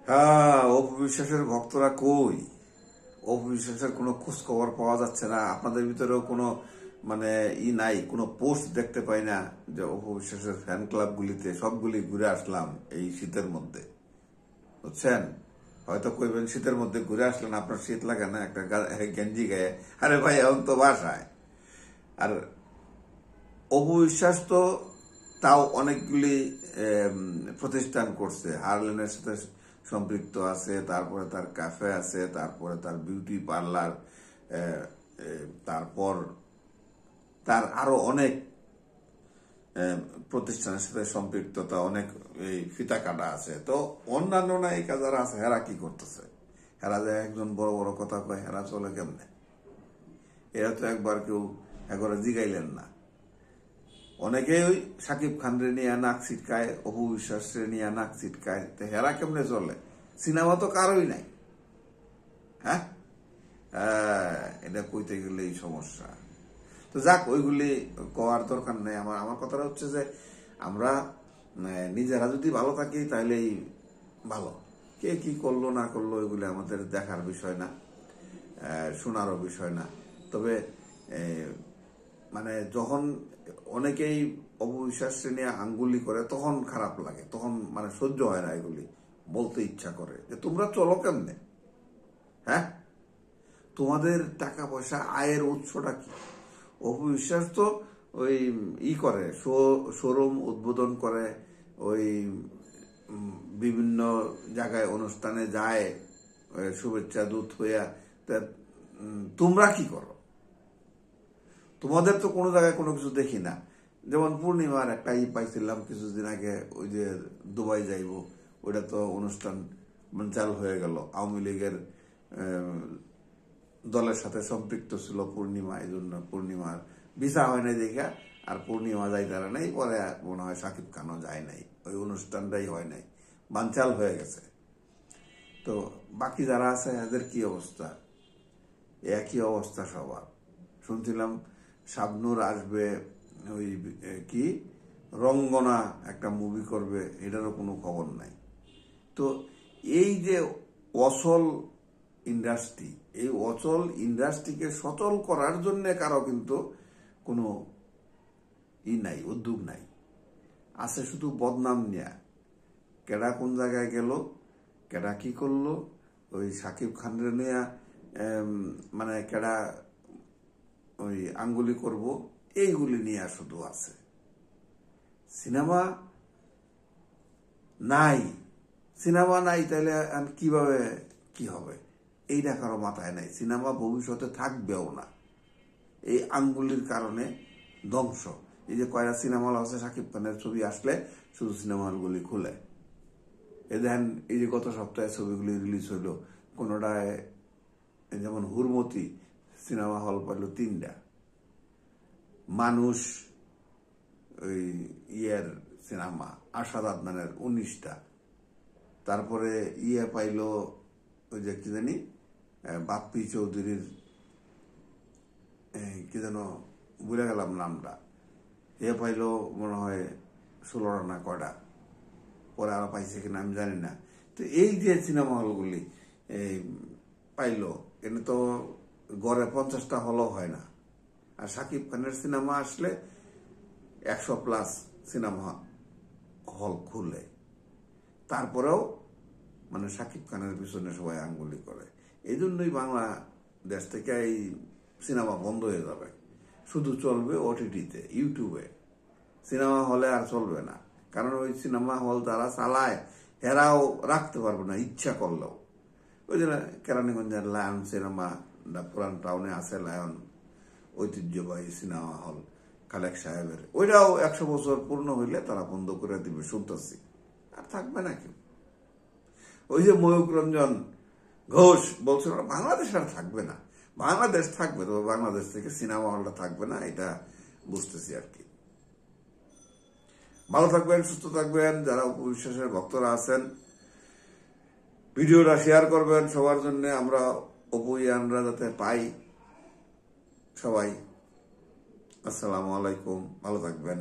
হ্যাঁ, অপু বিশ্বাসের ভক্তরা কই? অপু বিশ্বাসের কোনো খোঁজ খবর পাওয়া যাচ্ছে না। আপনাদের ভিতরেও কোনো মানে নাই, কোনো পোস্ট দেখতে পাই না যে অপু বিশ্বাসের ফ্যান ক্লাব গুলিতে সবগুলি ঘুরে আসলাম এই শীতের মধ্যে, বুঝছেন? হয়তো কইবেন শীতের মধ্যে ঘুরে আসলেন, আপনার শীত লাগে না একটা গেঞ্জি গায়ে? আরে ভাই, এখন তো বাসায়। আর অপু বিশ্বাস তো তাও অনেকগুলি প্রতিষ্ঠান করছে, হারলেনের সাথে সম্পৃক্ত আছে, তারপরে তার ক্যাফে আছে, তারপরে তার বিউটি পার্লার, তারপর তার আরো অনেক প্রতিষ্ঠানের সাথে সম্পৃক্ততা, অনেক এই ফিতা কাটা আছে। তো অন্যান্য নায়িকা যারা আছে হেরা কি করতেছে? হেরা যে একজন বড় বড় কথা কয়, হেরা চলে কেমনে? এরা তো একবার কেউ একবারে জিগাইলেন না। অনেকেই ওই সাকিব খানরে নিয়ে নাক ছিটকায়, অপু বিশ্বাসে নিয়ে নাক ছিটকায়, তো হেরা কেমনে চলে? সিনেমা তো কারোই নাই। হ্যাঁ, এটা কইতে গেলে এই সমস্যা। তো যাক, ওইগুলি কওয়ার দরকার নেই। আমার কথাটা হচ্ছে যে আমরা নিজেরা যদি ভালো থাকি তাহলেই ভালো। কে কি করলো না করলো এগুলি আমাদের দেখার বিষয় না, শোনারও বিষয় না। তবে মানে যখন অনেকেই অপবিশ্বাস নিয়ে আঙ্গুলি করে তখন খারাপ লাগে, তখন মানে সহ্য হয় না, এগুলি বলতে ইচ্ছা করে যে তোমরা চলো কেমনে? হ্যাঁ, তোমাদের টাকা পয়সা আয়ের উৎসটা কি? অপবিশ্বাস তো ওই করে, শোরুম উদ্বোধন করে, ওই বিভিন্ন জায়গায় অনুষ্ঠানে যায় শুভেচ্ছা দূত হইয়া। তোমরা কি করো? তোমাদের তো কোনো জায়গায় কোনো কিছু দেখি না। যেমন পূর্ণিমার একটা পাইছিলাম কিছুদিন আগে, ওই যে দুবাই যাইব, ওইটা তো অনুষ্ঠান চালু হয়ে গেল। আওয়ামী লীগের দলের সাথে সম্পৃক্ত ছিল পূর্ণিমা, এই জন্য পূর্ণিমার ভিসা হয় নাই দেখা আর পূর্ণিমা যাই তারা নাই। পরে মনে হয় সাকিব খানও যায় নাই, ওই অনুষ্ঠানটাই হয় নাই, বানচাল হয়ে গেছে। তো বাকি যারা আছে এদের কি অবস্থা? একই অবস্থা সবার। শুনছিলাম শাবনূর আসবে, ওই কি রঙ্গনা একটা মুভি করবে, এটারও কোনো খবর নাই। তো এই যে অচল ইন্ডাস্ট্রি, এই অচল ইন্ডাস্ট্রিকে সচল করার জন্য কারো কিন্তু কোনো নাই, উদ্যোগ নাই। আছে শুধু বদনাম নিয়ে, কেডা কোন জায়গায় গেল, কেডা কি করলো, ওই সাকিব খানের নিয়ে মানে কেডা ওই আঙ্গুলি করব, এইগুলি নিয়ে শুধু আছে। সিনেমা নাই, সিনেমা নাই, তাহলে কিভাবে কি হবে এই দেখারও মাথায় নাই। সিনেমা ভবিষ্যতে থাকবেও না, এই আঙ্গুলির কারণে ধ্বংস। এই যে কয়টা সিনেমা হল আছে, সাকিব খানের ছবি আসলে শুধু সিনেমা হলগুলি খুলে। এই দেখেন, এই যে গত সপ্তাহে ছবিগুলি রিলিজ হইল, কোনোটায় যেমন হুরমতি সিনেমা হল পাইল 3টা, মানুষ ওই সিনেমা আরশাদ আদনানের 19টা, তারপরে পাইল ওই যে কি জানি বাপ্পি চৌধুরীর কি যেন ভুলে গেলাম নামটা, পাইল মনে হয় 16টা না কয়টা, পরে আরো পাইছে কিনা আমি জানি না। তো এই যে সিনেমা হলগুলি পাইল, এনে তো গড়ে 50টা হলও হয় না। আর সাকিব খানের সিনেমা আসলে 100+ সিনেমা হল খুলে, তারপরেও মানে সাকিব খানের পিছনে সবাই আঙ্গুলি করে। এই জন্যই বাংলাদেশ থেকে এই সিনেমা বন্ধ হয়ে যাবে, শুধু চলবে ওটিটিতে, ইউটিউবে। সিনেমা হলে আর চলবে না, কারণ ওই সিনেমা হল যারা চালায় এরাও রাখতে পারবে না ইচ্ছা করলেও। ওই জন্য কেরানীগঞ্জের লায়ন সিনেমা, পুরান টাউনে আছে লায়ন ঐতিহ্যবাহী সিনেমা হল খালেক সাহেবের, ওইটাও 100 বছর পূর্ণ হইলে তারা বন্ধ করে দিবে শুনতেছি, আর থাকবে না কেউ। ওই যে ময়ূক রঞ্জন ঘোষ বলছিল বাংলাদেশ আর থাকবে না, বাংলাদেশ থাকবে, তবে বাংলাদেশ থেকে সিনেমা হলটা থাকবে না, এটা বুঝতেছি আর কি। ভালো থাকবেন, সুস্থ থাকবেন। যারা অপবিশ্বাসের ভক্তরা আছেন, ভিডিওটা শেয়ার করবেন সবার জন্য, আমরা অপুয়ানরা যাতে পাই সবাই। আসসালামু আলাইকুম, ভালো থাকবেন।